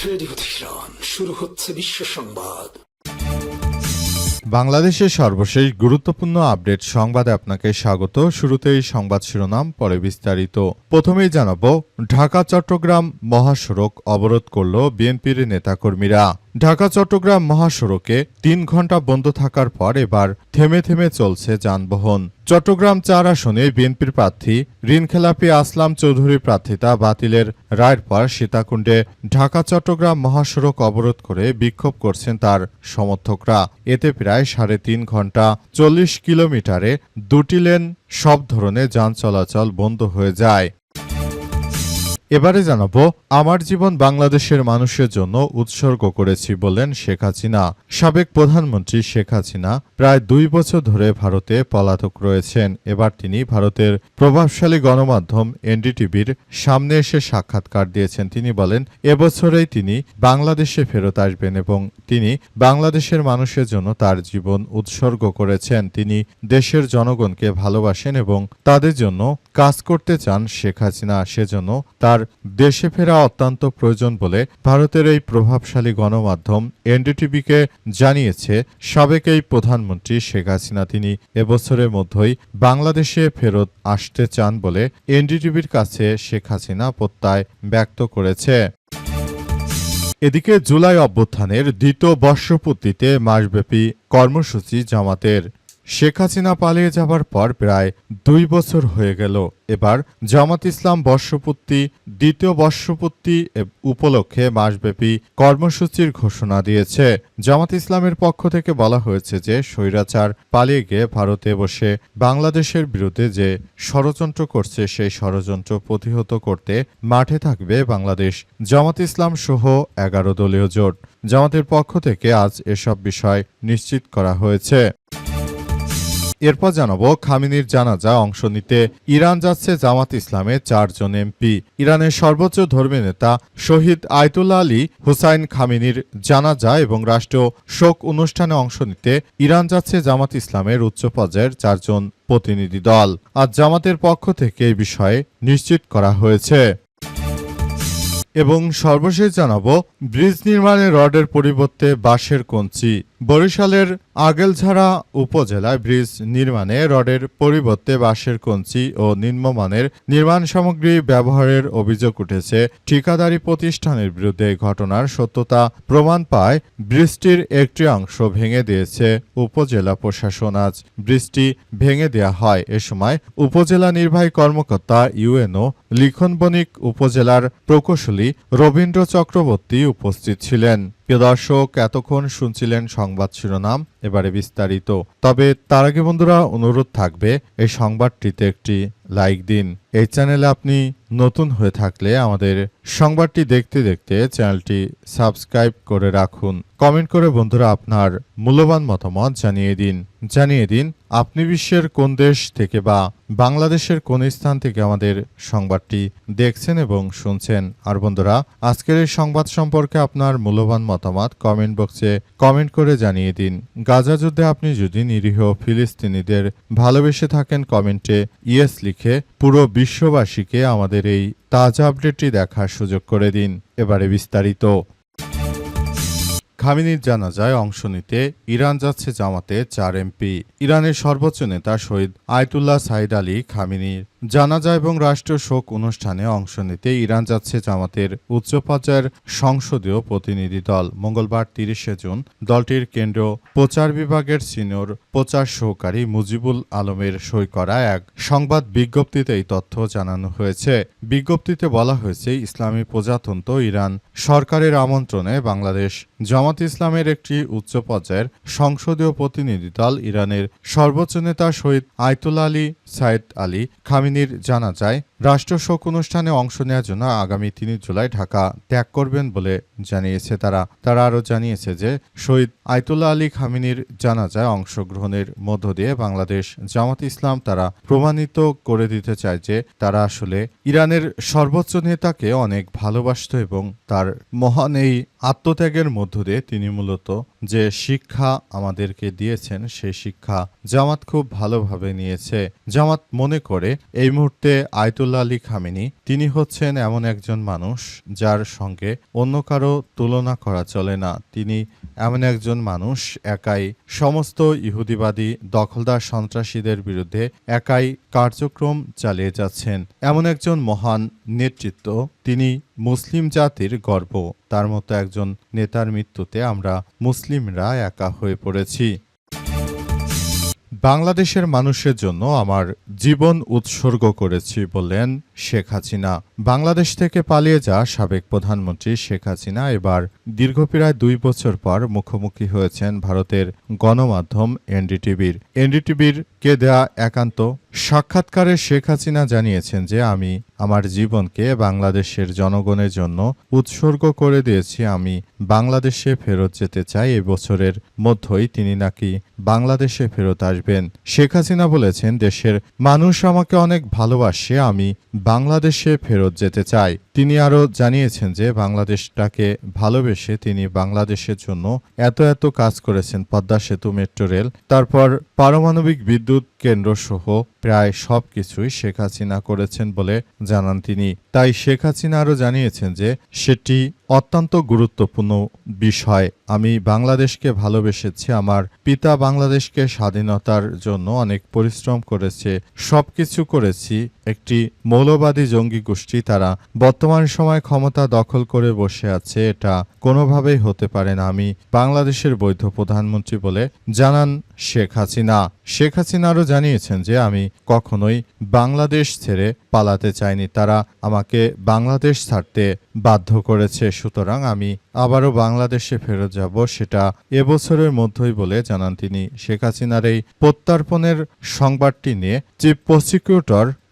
Radio Tehran, শুরু হচ্ছে বিশ্ব সংবাদ। বাংলাদেশের সর্বশেষ গুরুত্বপূর্ণ আপডেট সংবাদে আপনাকে স্বাগত। শুরুতেই সংবাদ শিরোনাম, পরে বিস্তারিত। প্রথমেই জানাবো, ঢাকা চট্টগ্রাম মহাসড়ক অবরোধ করল বিএনপির নেতাকর্মীরা। ঢাকা চট্টগ্রাম মহাসড়কে 3 ঘণ্টা বন্ধ থাকার পর এবার থেমে থেমে চলছে যানবাহন। চট্টগ্রাম 4 আসনে বিএনপির প্রার্থী ঋণখেলাপি আসলাম চৌধুরী প্রার্থিতা বাতিলের রায়ের পর সীতাকুণ্ডে ঢাকা চট্টগ্রাম মহাসড়ক অবরোধ করে বিক্ষোভ করছেন তার সমর্থকরা। এতে প্রায় 3.5 ঘণ্টা 40 কিলোমিটারে 2টি লেন সব ধরনের যান চলাচল বন্ধ হয়ে যায়। এবারে জানাবো, আমার জীবন বাংলাদেশের মানুষের জন্য উৎসর্গ করেছি বললেন শেখ হাসিনা। সাবেক প্রধানমন্ত্রী শেখ হাসিনা প্রায় 2 বছর ধরে ভারতে পলাতক রয়েছেন। এবার তিনি ভারতের প্রভাবশালী গণমাধ্যম এনডিটিভির সামনে এসে সাক্ষাৎকার দিয়েছেন। তিনি বলেন, এবছরেই তিনি বাংলাদেশে ফেরত আসবেন এবং তিনি বাংলাদেশের মানুষের জন্য তার জীবন উৎসর্গ করেছেন। তিনি দেশের জনগণকে ভালোবাসেন এবং তাদের জন্য কাজ করতে চান শেখ হাসিনা। সেজন্য তার দেশে ফেরা অত্যন্ত প্রয়োজন বলে ভারতের এই প্রভাবশালী গণমাধ্যম এনডিটিভিকে জানিয়েছে সাবেক এই প্রধানমন্ত্রী শেখ হাসিনা। তিনি এবছরের মধ্যেই বাংলাদেশে ফেরত আসতে চান বলে এনডিটিভির কাছে শেখ হাসিনা প্রত্যয় ব্যক্ত করেছে। এদিকে জুলাই অভ্যুত্থানের দ্বিতীয় বর্ষপূর্তিতে মাসব্যাপী কর্মসূচি জামাতের। শেখ হাসিনা পালিয়ে যাবার পর প্রায় 2 বছর হয়ে গেল। এবার জামাত ইসলাম দ্বিতীয় বর্ষপূর্তি উপলক্ষে মাসব্যাপী কর্মসূচির ঘোষণা দিয়েছে। জামাত ইসলামের পক্ষ থেকে বলা হয়েছে যে স্বৈরাচার পালিয়ে গিয়ে ভারতে বসে বাংলাদেশের বিরুদ্ধে যে ষড়যন্ত্র করছে সেই ষড়যন্ত্র প্রতিহত করতে মাঠে থাকবে বাংলাদেশ জামাত ইসলাম সহ 11 দলীয় জোট। জামাতের পক্ষ থেকে আজ এসব বিষয় নিশ্চিত করা হয়েছে। এরপর জানাবো, খামেনির জানাজা অংশ নিতে ইরান যাচ্ছে জামাত ইসলামের 4 জন এমপি। ইরানের সর্বোচ্চ ধর্মীয় নেতা শহীদ আয়াতুল্লাহ আলী হুসাইন খামেনির জানাজা এবং রাষ্ট্রীয় শোক অনুষ্ঠানে অংশ নিতে ইরান যাচ্ছে জামাত ইসলামের উচ্চ পর্যায়ের 4 জন প্রতিনিধি দল। আজ জামাতের পক্ষ থেকে এই বিষয়ে নিশ্চিত করা হয়েছে। এবং সর্বশেষ জানাবো, ব্রিজ নির্মাণে রডের পরিবর্তে বাঁশের কঞ্চি। বরিশালের আগেলঝাড়া উপজেলায় ব্রিজ নির্মাণে রডের পরিবর্তে বাঁশের কঞ্চি ও নিম্নমানের নির্মাণ সামগ্রী ব্যবহারের অভিযোগ উঠেছে। ঠিকাদারি প্রতিষ্ঠানের বিরুদ্ধে ঘটনার সত্যতা প্রমাণ পায় ব্রিজটির একটি অংশ ভেঙে দিয়েছে উপজেলা প্রশাসন। আজ ব্রিজটি ভেঙে দেয়া হয়। এ সময় উপজেলা নির্বাহী কর্মকর্তা ইউএনও লিখন বণিক, উপজেলার প্রকৌশলী রবীন্দ্র চক্রবর্তী উপস্থিত ছিলেন। প্রিয় দর্শক, এতক্ষণ শুনছিলেন সংবাদ শিরোনাম, এবারে বিস্তারিত। তবে তার আগে বন্ধুরা অনুরোধ থাকবে, এই সংবাদটিতে একটি লাইক দিন। এই চ্যানেলে আপনি নতুন হয়ে থাকলে আমাদের সংবাদটি দেখতে দেখতে চ্যানেলটি সাবস্ক্রাইব করে রাখুন। কমেন্ট করে বন্ধুরা আপনার মূল্যবান মতামত জানিয়ে দিন আপনি বিশ্বের কোন দেশ থেকে বা বাংলাদেশের কোন স্থান থেকে আমাদের সংবাদটি দেখছেন এবং শুনছেন। আর বন্ধুরা, আজকের এই সংবাদ সম্পর্কে আপনার মূল্যবান মতামত কমেন্ট বক্সে কমেন্ট করে জানিয়ে দিন। গাজা যুদ্ধে আপনি যদি নিরীহ ফিলিস্তিনিদের ভালোবেসে থাকেন, কমেন্টে ইয়েস লিখে পুরো বিশ্ববাসীকে আমাদের এই তাজা আপডেটটি দেখার সুযোগ করে দিন। এবারে বিস্তারিত। খামেনির জানাজায় অংশ নিতে ইরান যাচ্ছে জামাতের 4 এমপি। ইরানের সর্বোচ্চ নেতা শহীদ আয়াতুল্লাহ সাইদ আলী খামেনির জানাজা এবং রাষ্ট্রীয় শোক অনুষ্ঠানে অংশ নিতে ইরান যাচ্ছে জামাতের উচ্চ পর্যায়ের সংসদীয় প্রতিনিধি দল। মঙ্গলবার 30 জুন দলটির কেন্দ্রীয় প্রচার বিভাগের সিনিয়র প্রচার সহকারী মুজিবুল আলমের সই করা এক সংবাদ বিজ্ঞপ্তিতে এই তথ্য জানানো হয়েছে। বিজ্ঞপ্তিতে বলা হয়েছে, ইসলামী প্রজাতন্ত্র ইরান সরকারের আমন্ত্রণে বাংলাদেশ জামাত ইসলামের একটি উচ্চ পর্যায়ের সংসদীয় প্রতিনিধি দল ইরানের সর্বোচ্চ নেতা শহীদ আয়াতুল্লাহ আলী সাইদ আলী খামেনির জানাজায় রাষ্ট্রীয় শোক অনুষ্ঠানে অংশ নেওয়ার জন্য আগামী 3 জুলাই ঢাকা ত্যাগ করবেন বলে জানিয়েছে তারা আরও জানিয়েছে যে শহীদ আয়াতুল্লাহ আলী খামেনির জানাজায় অংশগ্রহণের মধ্য দিয়ে বাংলাদেশ জামাত ইসলাম তারা প্রমাণিত করে দিতে চায় যে তারা আসলে ইরানের সর্বোচ্চ নেতাকে অনেক ভালোবাসত এবং তার মহান এই আত্মত্যাগের মধ্য দিয়ে তিনি মূলত যে শিক্ষা আমাদেরকে দিয়েছেন সেই শিক্ষা জামাত খুব ভালোভাবে নিয়েছে। জামাত মনে করে এই মুহূর্তে আয়াতুল্লাহ আয়াতুল্লাহ আলী খামেনি তিনি হচ্ছেন এমন একজন মানুষ যার সঙ্গে অন্য কারো তুলনা করা চলে না। তিনি এমন একজন মানুষ একাই সমস্ত ইহুদিবাদী দখলদার সন্ত্রাসীদের বিরুদ্ধে একাই কার্যক্রম চালিয়ে যাচ্ছেন। এমন একজন মহান নেতৃত্ব, তিনি মুসলিম জাতির গর্ব। তার মতো একজন নেতার মৃত্যুতে আমরা মুসলিমরা একা হয়ে পড়েছি। বাংলাদেশের মানুষের জন্য আমার জীবন উৎসর্গ করেছি বললেন শেখ হাসিনা। বাংলাদেশ থেকে পালিয়ে যাওয়া সাবেক প্রধানমন্ত্রী শেখ হাসিনা এবার দীর্ঘ প্রায় 2 বছর পর মুখোমুখি হয়েছেন ভারতের গণমাধ্যম এনডিটিভির কে দেয়া একান্ত সাক্ষাৎকারে শেখ হাসিনা জানিয়েছেন যে আমি আমার জীবনকে বাংলাদেশের জনগণের জন্য উৎসর্গ করে দিয়েছি। আমি বাংলাদেশে ফেরত যেতে চাই। এই বছরের মধ্যেই তিনি নাকি বাংলাদেশে ফেরত আসবেন। শেখ হাসিনা বলেছেন, দেশের মানুষ আমাকে অনেক ভালোবাসে, আমি বাংলাদেশে ফেরত যেতে চাই। তিনি আরও জানিয়েছেন যে বাংলাদেশটাকে ভালোবেসে তিনি বাংলাদেশের জন্য এত কাজ করেছেন। পদ্মা সেতু, মেট্রো রেল, তারপর পারমাণবিক বিদ্যুৎ কেন্দ্র সহ প্রায় সবকিছুই শেখ হাসিনা করেছেন বলে জানান তিনি। তাই শেখ হাসিনা আরও জানিয়েছেন যে সেটি অত্যন্ত গুরুত্বপূর্ণ বিষয়। আমি বাংলাদেশকে ভালোবেসেছি, আমার পিতা বাংলাদেশকে স্বাধীনতার জন্য অনেক পরিশ্রম করেছে, সবকিছু করেছি। একটি মৌলবাদী জঙ্গি গোষ্ঠী, তারা বর্তমান সময় ক্ষমতা দখল করে বসে আছে, এটা কোনোভাবেই হতে পারে না। আমি বাংলাদেশের বৈধ প্রধানমন্ত্রী বলে জানান শেখ হাসিনা। শেখ হাসিনা আরও জানিয়েছেন যে আমি কখনোই বাংলাদেশ ছেড়ে পালাতে চাইনি, তারা আমাকে বাংলাদেশ ছাড়তে বাধ্য করেছে, সুতরাং আমি আবারও বাংলাদেশে ফেরত যাব, সেটা এবছরের মধ্যেই বলে জানান তিনি। শেখ হাসিনার এই প্রত্যর্পণের সংবাদটি নিয়ে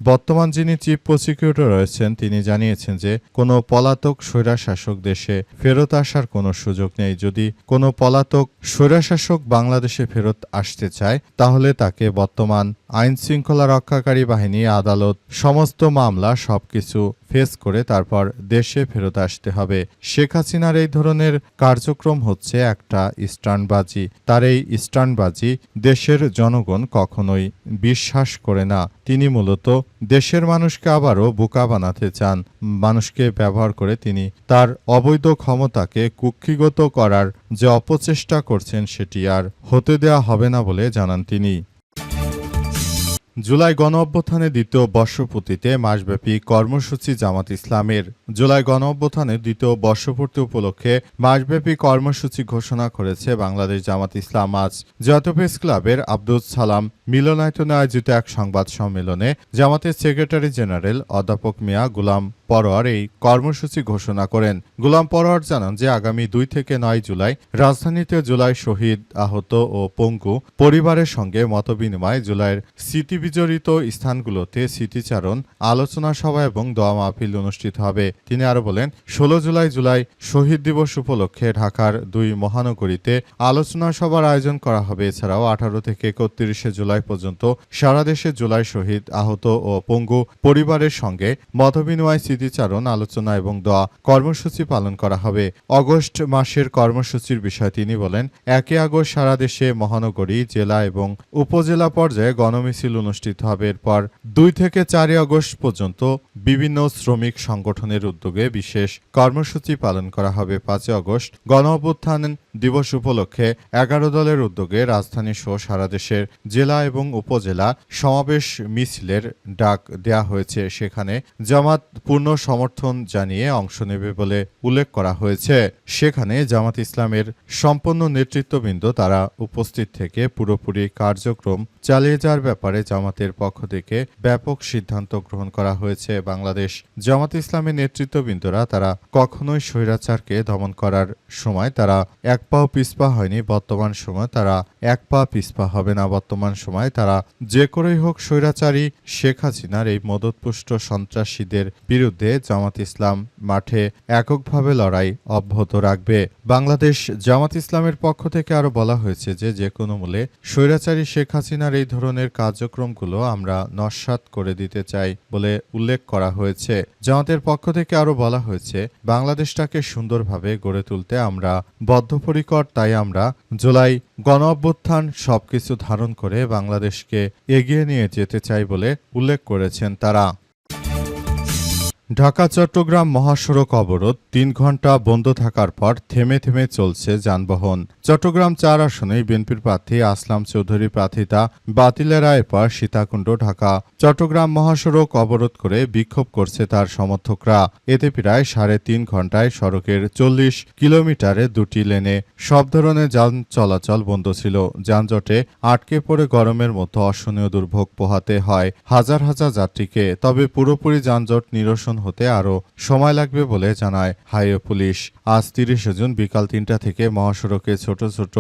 বর্তমান যিনি চিফ প্রসিকিউটর রয়েছেন তিনি জানিয়েছেন যে কোনো পলাতক স্বৈরশাসক দেশে ফেরত আসার কোনো সুযোগ নেই। যদি কোনো পলাতক স্বৈরশাসক বাংলাদেশে ফেরত আসতে চায় তাহলে তাকে বর্তমান আইন শৃঙ্খলা রক্ষাকারী বাহিনী, আদালত, সমস্ত মামলা সবকিছু ফেস করে তারপর দেশে ফেরত আসতে হবে। শেখ হাসিনার এই ধরনের কার্যক্রম হচ্ছে একটা স্টান্টবাজি। তার এই স্টান্টবাজি দেশের জনগণ কখনোই বিশ্বাস করে না। তিনি মূলত দেশের মানুষকে আবারও বোকা বানাতে চান। মানুষকে ব্যবহার করে তিনি তার অবৈধ ক্ষমতাকে কুক্ষিগত করার যে অপচেষ্টা করছেন সেটি আর হতে দেওয়া হবে না বলে জানান তিনি। জুলাই গণঅভ্যুত্থানের দ্বিতীয় বর্ষপূর্তিতে মাসব্যাপী কর্মসূচি জামাত ইসলামের। জুলাই গণঅভ্যুত্থানের দ্বিতীয় বর্ষপূর্তি উপলক্ষে মাসব্যাপী কর্মসূচি ঘোষণা করেছে বাংলাদেশ জামাত ইসলাম। আজ জাতীয় প্রেস ক্লাবের আব্দুল সালাম মিলনায়তনে আয়োজিত এক সংবাদ সম্মেলনে জামাতের সেক্রেটারি জেনারেল অধ্যাপক মিয়া গুলাম পরোয়ার এই কর্মসূচি ঘোষণা করেন। গুলাম পরোয়ার জানান যে আগামী 2 থেকে 9 জুলাই রাজধানীতে জুলাই শহীদ, আহত ও পঙ্গু পরিবারের সঙ্গে মতবিনিময়, জুলাইয়ের স্মৃতিবিজড়িত স্থানগুলোতে স্মৃতিচারণ, আলোচনা সভা এবং দোয়া মাহফিল অনুষ্ঠিত হবে। তিনি আরও বলেন, 16 জুলাই শহীদ দিবস উপলক্ষে ঢাকার 2 মহানগরীতে আলোচনা সভার আয়োজন করা হবে। এছাড়াও 18 থেকে 31 জুলাই পর্যন্ত সারা দেশে জুলাই শহীদ, আহত ও পঙ্গু পরিবারের সঙ্গে মতবিনিময়, স্মৃতিচারণ, আলোচনা এবং দোয়া কর্মসূচি পালন করা হবে। আগস্ট মাসের কর্মসূচির বিষয়ে তিনি বলেন, 1 আগস্ট সারা দেশে মহানগরী, জেলা এবং উপজেলা পর্যায়ে গণমিছিল অনুষ্ঠিত হবে। এরপর 2 থেকে 4 আগস্ট পর্যন্ত বিভিন্ন শ্রমিক সংগঠনের উদ্যোগে বিশেষ কর্মসূচি পালন করা হবে। 5 আগস্ট গণঅভ্যুত্থান দিবস উপলক্ষে 11 দলের উদ্যোগে রাজধানী সহ সারা দেশের জেলা এবং উপজেলা সমাবেশ মিছিলের ডাক দেয়া হয়েছে। সেখানে জামাত পূর্ণ সমর্থন জানিয়ে অংশ নেবে বলে উল্লেখ করা হয়েছে। সেখানে জামাত ইসলামের সম্পন্ন নেতৃত্ববৃন্দ তারা উপস্থিত থেকে পুরোপুরি কার্যক্রম চালিয়ে যাওয়ার ব্যাপারে জামাতের পক্ষ থেকে ব্যাপক সিদ্ধান্ত গ্রহণ করা হয়েছে। বাংলাদেশ জামাত ইসলামের নেতৃত্ববৃন্দরা তারা কখনোই স্বৈরাচারকে দমন করার সময় তারা এক পাও পিছপা হয়নি। বর্তমান সময় তারা এক পা পিছপা হবে না। বর্তমান সময় তারা যে করেই হোক স্বৈরাচারী শেখ হাসিনার এই মদতপুষ্ট সন্ত্রাসীদের বিরুদ্ধে জামাত ইসলাম মাঠে এককভাবে লড়াই অব্যাহত রাখবে। বাংলাদেশ জামাত ইসলামের পক্ষ থেকে আরো বলা হয়েছে যে কোনো মূল্যে স্বৈরাচারী শেখ হাসিনার এই ধরনের কার্যক্রমগুলো আমরা নস্যাৎ করে দিতে চাই বলে উল্লেখ করা হয়েছে। জামাতের পক্ষ থেকে আরো বলা হয়েছে, বাংলাদেশটাকে সুন্দরভাবে গড়ে তুলতে আমরা বদ্ধপরিকর, তাই আমরা জুলাই গণঅভ্যুত্থান সবকিছু ধারণ করে বাংলাদেশকে এগিয়ে নিয়ে যেতে চাই বলে উল্লেখ করেছেন তারা। ঢাকা চট্টগ্রাম মহাসড়ক অবরোধ ৩ ঘণ্টা বন্ধ থাকার পর থেমে থেমে চলছে যানবাহন। চট্টগ্রাম ৪ আসনে বিএনপির প্রার্থী আসলাম চৌধুরী প্রার্থিতা বাতিলের রায়ের পর সীতাকুণ্ড ঢাকা চট্টগ্রাম মহাসড়ক অবরোধ করে বিক্ষোভ করছে তার সমর্থকরা। এতে প্রায় ৩.৫ ঘণ্টায় সড়কের ৪০ কিলোমিটারে ২টি লেনে সব ধরনের যান চলাচল বন্ধ ছিল। যানজটে আটকে পড়ে গরমের মতো অসহনীয় দুর্ভোগ পোহাতে হয় হাজার হাজার যাত্রীকে। তবে পুরোপুরি যানজট নিরসন হতে আরও সময় লাগবে বলে জানায় হাইওয়ে পুলিশ। আজ ৩০ জুন বিকাল ৩টা থেকে মহাসড়কে ছোট ছোট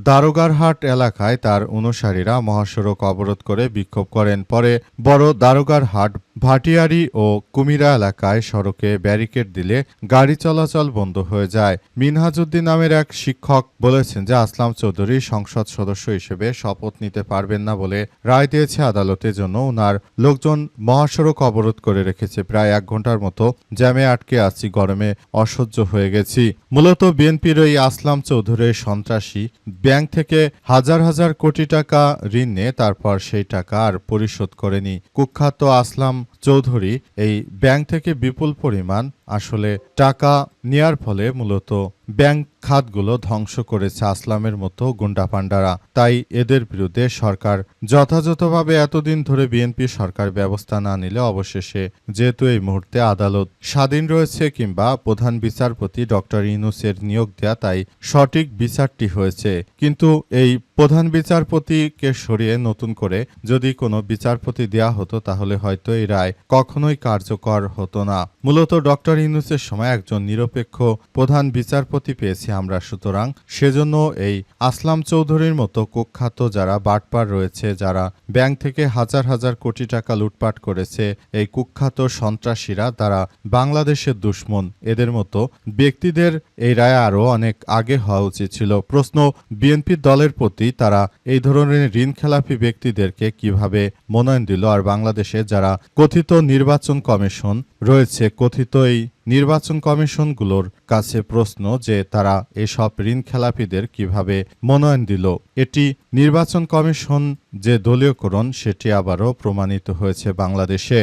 দারোগারহাট এলাকায় তার অনুসারীরা মহাসড়ক অবরোধ করে বিক্ষোভ করেন। পরে বড় দারোগারহাট, ভাটিয়ারি ও কুমিরা এলাকায় সড়কে ব্যারিকেড দিলে গাড়ি চলাচল বন্ধ হয়ে যায়। মিনহাজউদ্দিন নামের এক শিক্ষক বলেছেন যে আসলাম চৌধুরী সংসদ সদস্য হিসেবে শপথ নিতে পারবেন না বলে রায় দিয়েছে আদালতের জন্য ওনার লোকজন মহাসড়ক অবরোধ করে রেখেছে। প্রায় ১ ঘন্টার মতো জ্যামে আটকে আছি, গরমে অসহ্য হয়ে গেছি। মূলত বিএনপির এই আসলাম চৌধুরী সন্ত্রাসী ব্যাংক থেকে হাজার হাজার কোটি টাকা ঋণ নিয়ে তারপর সেই টাকা আর পরিশোধ করেনি। কুখ্যাত আসলাম চৌধুরী এই ব্যাংক থেকে বিপুল পরিমাণ আসলে টাকা নেয়ার ফলে মূলত ব্যাংক খাতগুলো ধ্বংস করেছে আসলামের মতো গুন্ডাপান্ডারা। তাই এদের বিরুদ্ধে সরকার যথাযথভাবে এতদিন ধরে বিএনপি সরকার ব্যবস্থা না নিলে অবশেষে যেহেতু এই মুহূর্তে আদালত স্বাধীন রয়েছে কিংবা প্রধান বিচারপতি ডক্টর ইউনূসের নিয়োগ দেয়া, তাই সঠিক বিচারটি হয়েছে। কিন্তু এই প্রধান বিচারপতিকে সরিয়ে নতুন করে যদি কোনো বিচারপতি দেয়া হতো তাহলে হয়তো এই রায় কখনোই কার্যকর হতো না। মূলত ডক্টর ইউনূসের সময় একজন নিরপেক্ষ প্রধান বিচারপতি পেয়েছি আমরা, সুতরাং সেজন্য এই আসলাম চৌধুরীর মতো কুখ্যাত যারা বাটপার রয়েছে, যারা ব্যাংক থেকে হাজার হাজার কোটি টাকা লুটপাট করেছে, এই কুখ্যাত সন্ত্রাসীরা তারা বাংলাদেশের দুশ্মন। এদের মতো ব্যক্তিদের এই রায় আরও অনেক আগে হওয়া উচিত ছিল। প্রশ্ন বিএনপি দলের প্রতি, তারা এই ধরনের ঋণখেলাপি ব্যক্তিদেরকে কিভাবে মনোনয়ন দিল? আর বাংলাদেশে যারা কথিত নির্বাচন কমিশন রয়েছে, কথিত এই নির্বাচন কমিশনগুলোর কাছে প্রশ্ন যে তারা এসব ঋণখেলাপিদের কিভাবে মনোনয়ন দিল? এটি নির্বাচন কমিশন যে দলীয়করণ সেটি আবারও প্রমাণিত হয়েছে বাংলাদেশে।